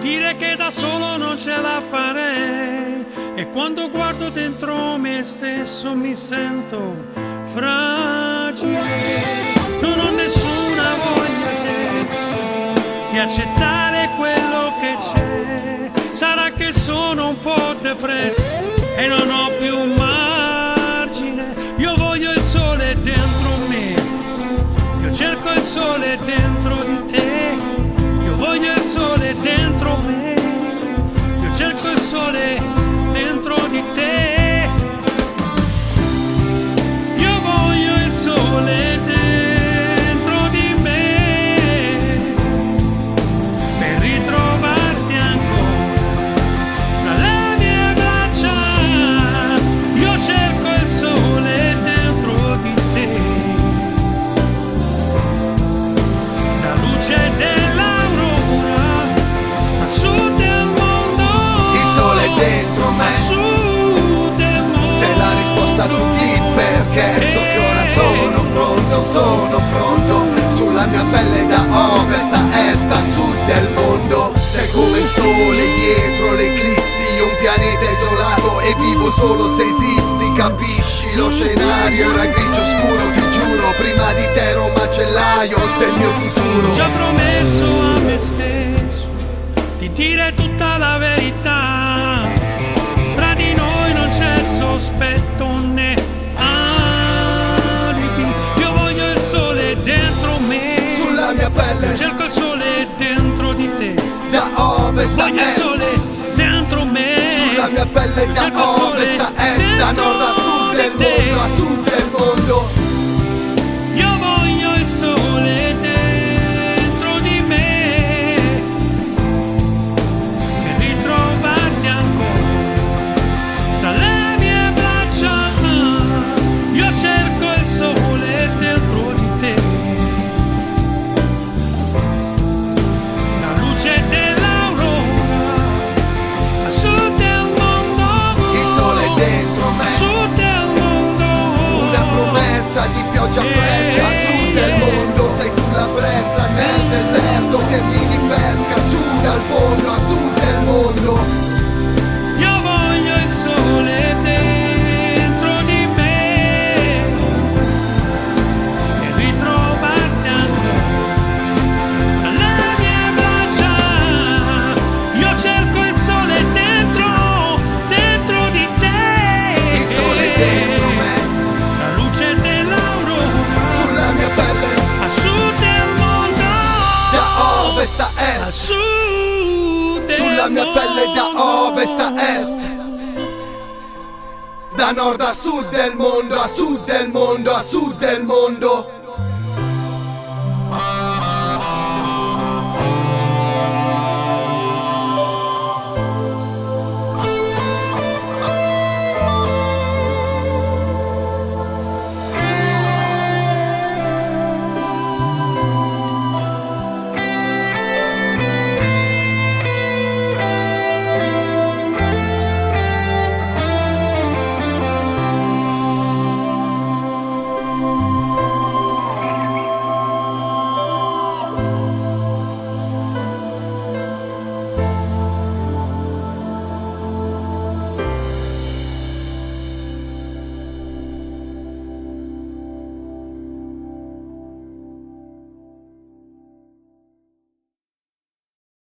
dire che da solo non ce la farei, e quando guardo dentro me stesso mi sento fragile. Non ho nessuna voglia adesso di accettare quello che c'è. Sarà che sono un po' depresso e non ho più margine. Io voglio il sole dentro me, io cerco il sole dentro di te. Io voglio il sole dentro me, io cerco il sole dentro di te. Io voglio il sole dentro di me per ritrovarti ancora tra le mie braccia. Io cerco il sole dentro di te, la luce dell'aurora a sud del mondo. Il sole dentro me, a sud del mondo. sei la risposta a tutti i perché. So che ora sono pronto. Sulla mia pelle da ovest a est, a sud del mondo. Sei come il sole dietro l'eclissi, un pianeta isolato e vivo solo se esisti. Capisci, lo scenario era grigio scuro, ti giuro. Prima di te ero macellaio del mio futuro. Ho già promesso a me stesso di dire tutta la verità. Fra di noi non c'è sospetto né alibi. Io voglio il sole dentro me, Sulla mia pelle cerco il sole dentro di te. da ovest a Voglio il est. sole dentro me, Sulla mia pelle da cerco il sole ovest a est, da nord a sud del dentro di te. mondo, a sud del mondo. Io voglio il sole dentro di me per ritrovarti ancora tra le mie braccia. Io cerco il sole dentro di te, la luce dell'aurora a sud del mondo. Il sole dentro me, a sud del mondo. una promessa di pioggia fresca a sud del mondo. Sei tu la brezza nel deserto che mi ripesca su dal fondo a sud del mondo. Io voglio il sole dentro di me e ritrovarti ancora tra le mie braccia. Io cerco il sole dentro di te. Il sole dentro me, la luce dell'aurora sulla mia pelle a sud del mondo. da ovest a a est. sud del Sulla mia pelle da ovest a est, da nord a sud del mondo, a sud del mondo, a sud del mondo.